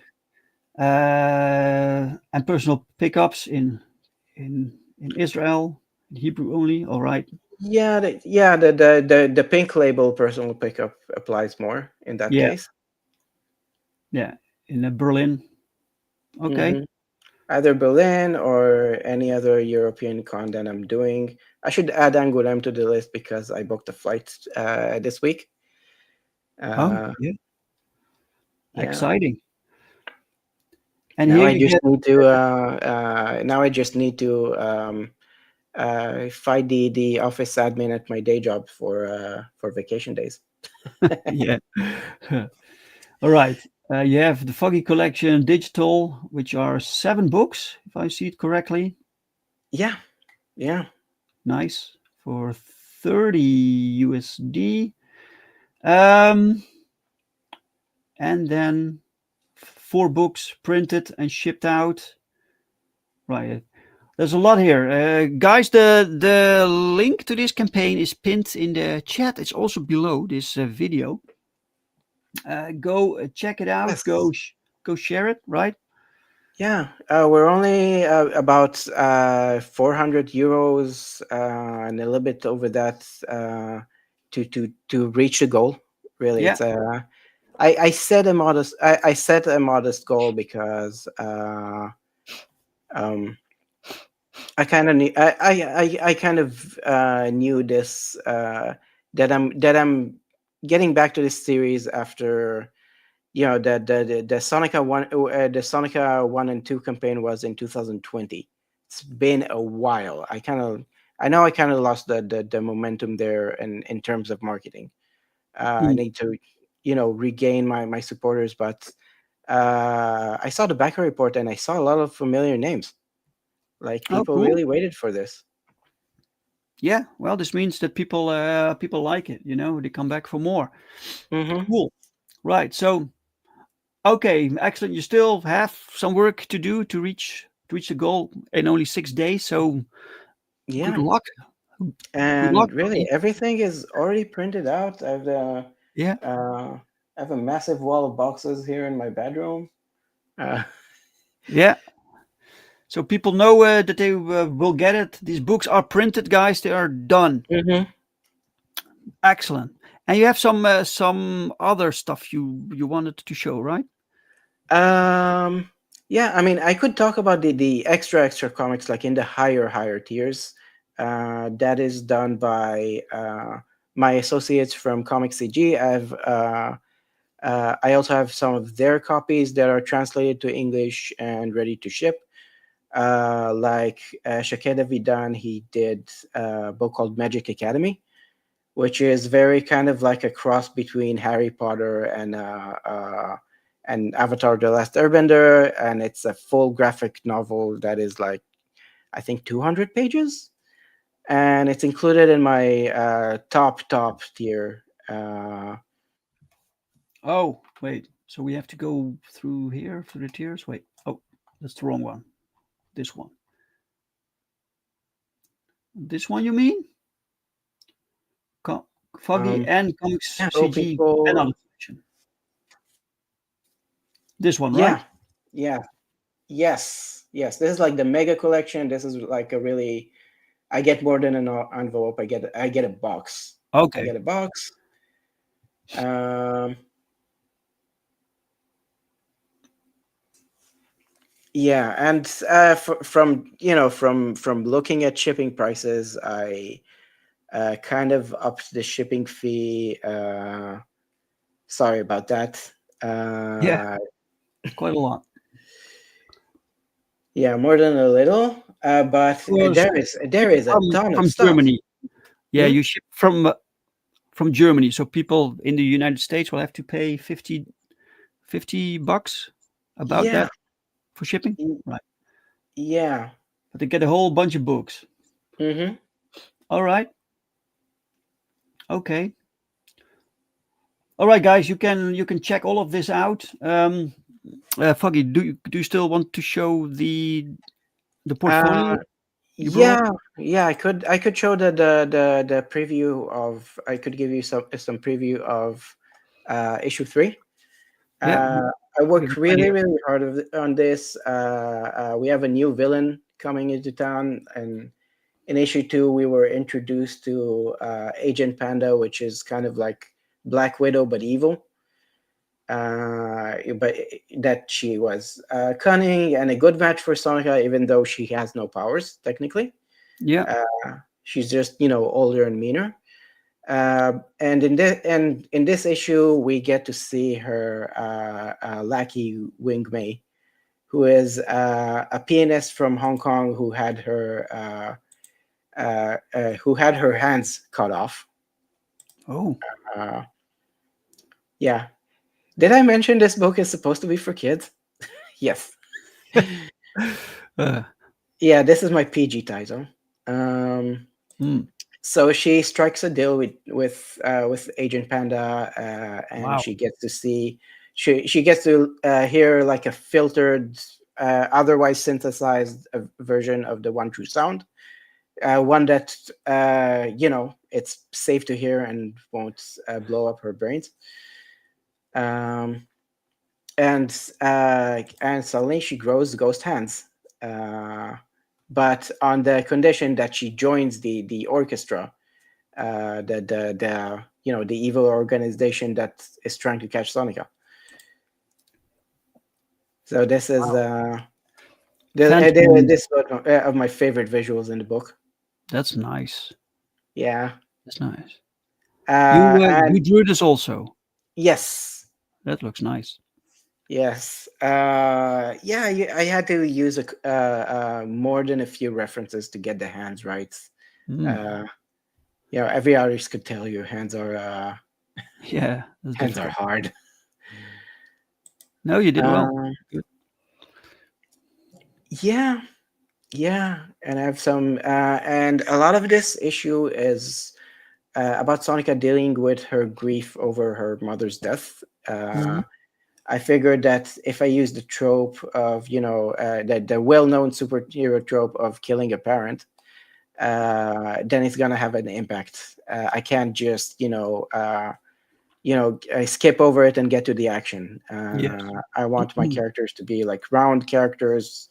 And personal pickups in Israel, in Hebrew only. All right. Yeah, the pink label personal pickup applies more in that case. Yeah, in Berlin. Okay. Either Berlin or any other European con that I'm doing. I should add Angoulême to the list because I booked a flight this week. Yeah. Exciting. And now here I just need to fight the office admin at my day job for vacation days. Yeah. All right. You have the Foggy Collection digital, which are 7 books, if I see it correctly. Yeah. Nice. For $30 USD. And then 4 books printed and shipped out. Right. There's a lot here. Guys, the link to this campaign is pinned in the chat. It's also below this video. Go check it out. Yes. Go share it, right? Yeah, we're only about €400 and a little bit over that to reach the goal. Really, it's I set a modest goal because I kind of knew this that I'm getting back to this series after the Sonica one and two campaign was in 2020. It's been a while. I know I kind of lost the momentum there in terms of marketing. I need to regain my supporters, but I saw the backer report and I saw a lot of familiar names. Like people cool. really waited for this. Yeah, well, this means that people like it. They come back for more. Mm-hmm. Cool. Right. So, okay, excellent. You still have some work to do to reach the goal in only 6 days. So, Yeah. good luck. And luck, really, buddy. everything is already printed out. I have a massive wall of boxes here in my bedroom. Yeah. So people know that they will get it. These books are printed, guys. They are done. Mm-hmm. Excellent. And you have some other stuff you wanted to show, right? Yeah, I mean, I could talk about the extra comics, like in the higher tiers. That is done by my associates from Comic CG. I also have some of their copies that are translated to English and ready to ship. Like Shakeda Vidan, he did a book called Magic Academy, which is very kind of like a cross between Harry Potter and Avatar: The Last Airbender, and it's a full graphic novel that is like, I think, 200 pages, and it's included in my top tier. Oh, wait. So we have to go through here through the tiers. Wait. Oh, that's the wrong one. This one. This one, you mean? Foggy and Comics so CG people- pen collection. This one, Yeah, right? yeah, yes. This is like the mega collection. This is like a really. I get more than an envelope. I get a box. Okay. I get a box. Yeah, and from looking at shipping prices, I kind of upped the shipping fee. Sorry about that. Yeah. Quite a lot. Yeah, more than a little. But there is a ton of from stuff. Germany. Yeah, Hmm? you ship from Germany, so people in the United States will have to pay $50 about that for shipping, right? Yeah. But they get a whole bunch of books. Mm-hmm. All right. Okay. All right, guys, you can check all of this out. Foggy, do you still want to show the portfolio? you brought? Yeah. I could show the preview of. I could give you some preview of issue 3. Yeah. I worked Right here. really hard on this. We have a new villain coming into town, and in issue 2, we were introduced to Agent Panda, which is kind of like Black Widow but evil. But that she was cunning and a good match for Sonica, even though she has no powers technically. Yeah. She's just older and meaner. And in this issue, we get to see her lackey Wing Mei, who is a pianist from Hong Kong who had her hands cut off. Oh. Yeah. Did I mention this book is supposed to be for kids? Yes. Yeah, this is my PG title. So she strikes a deal with Agent Panda, and Wow. she gets to see she gets to hear like a filtered, otherwise synthesized version of the one true sound, one that it's safe to hear and won't blow up her brains. And suddenly she grows ghost hands, but on the condition that she joins the orchestra, the evil organization that is trying to catch Sonica. So this is this is one of my favorite visuals in the book. That's nice. Yeah, that's nice. you You drew this also. Yes. That looks nice. Yes. I had to use more than a few references to get the hands right. Every artist could tell you hands are Yeah, that's hands difficult. are hard. No, you did well. Good. Yeah, and I have some, and a lot of this issue is about Sonica dealing with her grief over her mother's death. I figured that if I use the trope of, the well-known superhero trope of killing a parent, then it's gonna have an impact. I can't just, I skip over it and get to the action. Yes. I want my characters to be like round characters,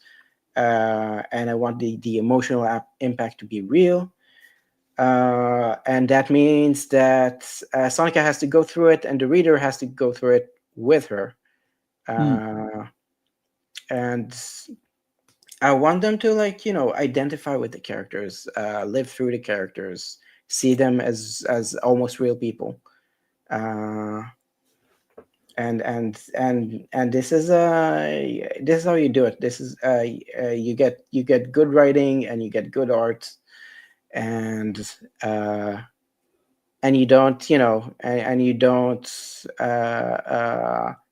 and I want the emotional impact to be real. And that means that Sonica has to go through it, and the reader has to go through it with her. And I want them to identify with the characters, live through the characters, see them as almost real people. And this is how you do it. This is you get good writing and you get good art, and you don't and you don't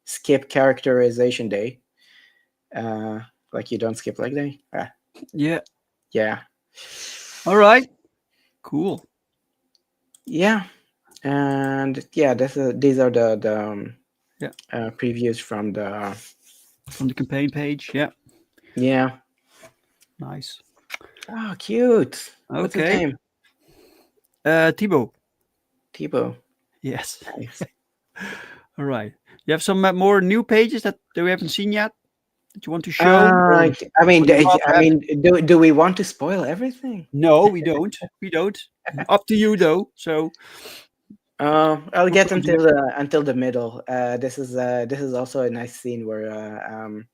skip characterization day. Like you don't skip leg day. Yeah. All right. Cool. Yeah. And these are the previews from the campaign page. Yeah. Nice. Oh, cute. What's his Okay. name? Thibaut. Yes. Nice. All right. You have some more new pages that we haven't seen yet that you want to show? Do we want to spoil everything? No, we don't. We don't. Up to you, though. So. I'll get until the middle. This is also a nice scene where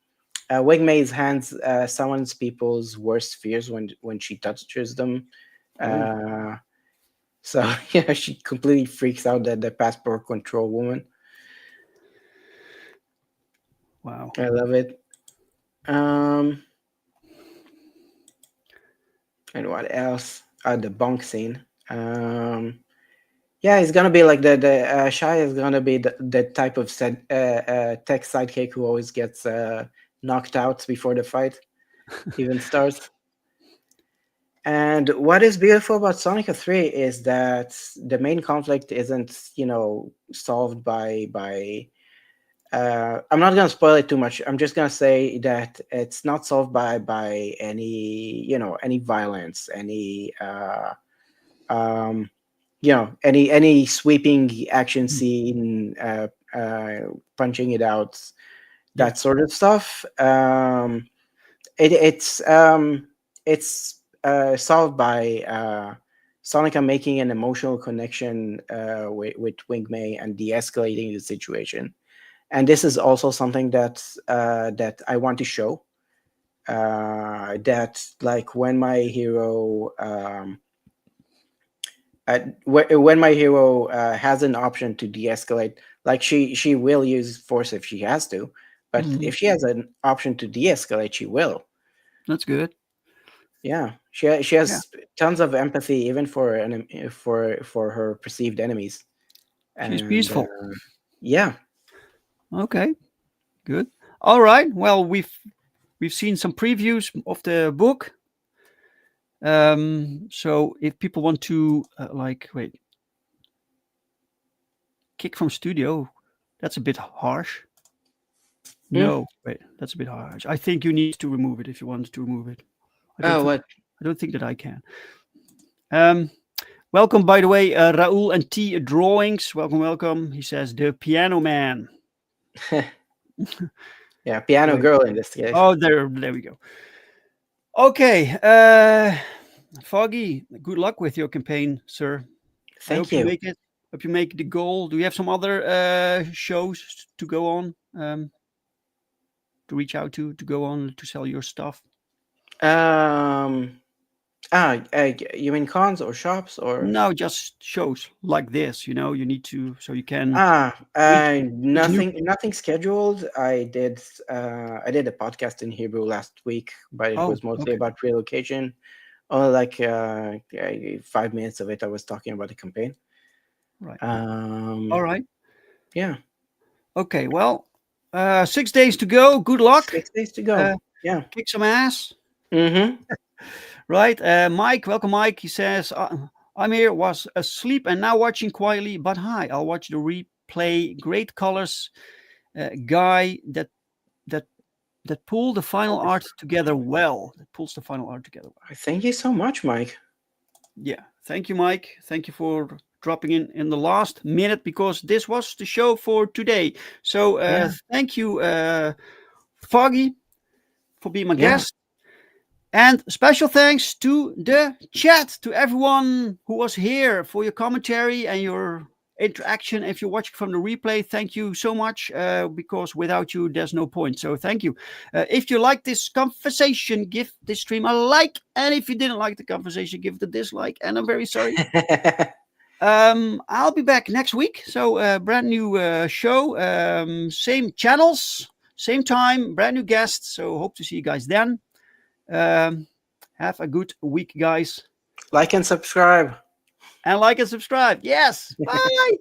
Wing Mei's hands summons people's worst fears when she touches them. So she completely freaks out that the passport control woman. Wow, I love it. And what else? The bunk scene. It's gonna be like the Shai is gonna be the type of tech sidekick who always gets knocked out before the fight even starts. And what is beautiful about Sonica 3 is that the main conflict isn't, solved by I'm not gonna spoil it too much. I'm just gonna say that it's not solved by any any violence, any any sweeping action scene, punching it out, that sort of stuff. It's solved by Sonica making an emotional connection with Wing Mei and de-escalating the situation. And this is also something that I want to show. That like when my hero has an option to de-escalate, like she will use force if she has to, but if she has an option to de-escalate, she will. That's good. Yeah, she has tons of empathy even for her perceived enemies. She's peaceful. Yeah. Okay. Good. All right. Well, we've seen some previews of the book. So if people want to kick from studio, that's a bit harsh. No, wait, that's a bit harsh. I think you need to remove it if you want to remove it. I don't think that I can. Welcome, by the way, Raul and T Drawings. Welcome. He says the Piano Man. Yeah, piano girl in this case. Oh, there we go. Okay, Foggy, good luck with your campaign, sir. Thank you. Hope you make the goal. Do you have some other shows to go on? To reach out to go on to sell your stuff? I You mean cons or shops or? No, just shows like this. You know, you need to so you can. Nothing scheduled. I did a podcast in Hebrew last week, but it Oh, was mostly okay. about relocation. Only like 5 minutes of it I was talking about the campaign. Right. All right. Yeah. Okay. Well, 6 days to go. Good luck. 6 days to go. Yeah. Kick some ass. Mm-hmm. Right. Mike, welcome, Mike. He says, I'm here, was asleep and now watching quietly, but hi, I'll watch the replay. Great colors. Guy that pull the final art together well. That pulls the final art together well. Thank you so much, Mike. Yeah. Thank you, Mike. Thank you for dropping in the last minute because this was the show for today. So thank you, Foggy, for being my guest. And special thanks to the chat, to everyone who was here for your commentary and your interaction. If you're watching from the replay, thank you so much, because without you, there's no point. So thank you. If you like this conversation, give this stream a like. And if you didn't like the conversation, give it a dislike. And I'm very sorry. I'll be back next week. So brand new show, same channels, same time, brand new guests. So hope to see you guys then. Have a good week, guys. Like and subscribe. And like and subscribe. Yes. Bye.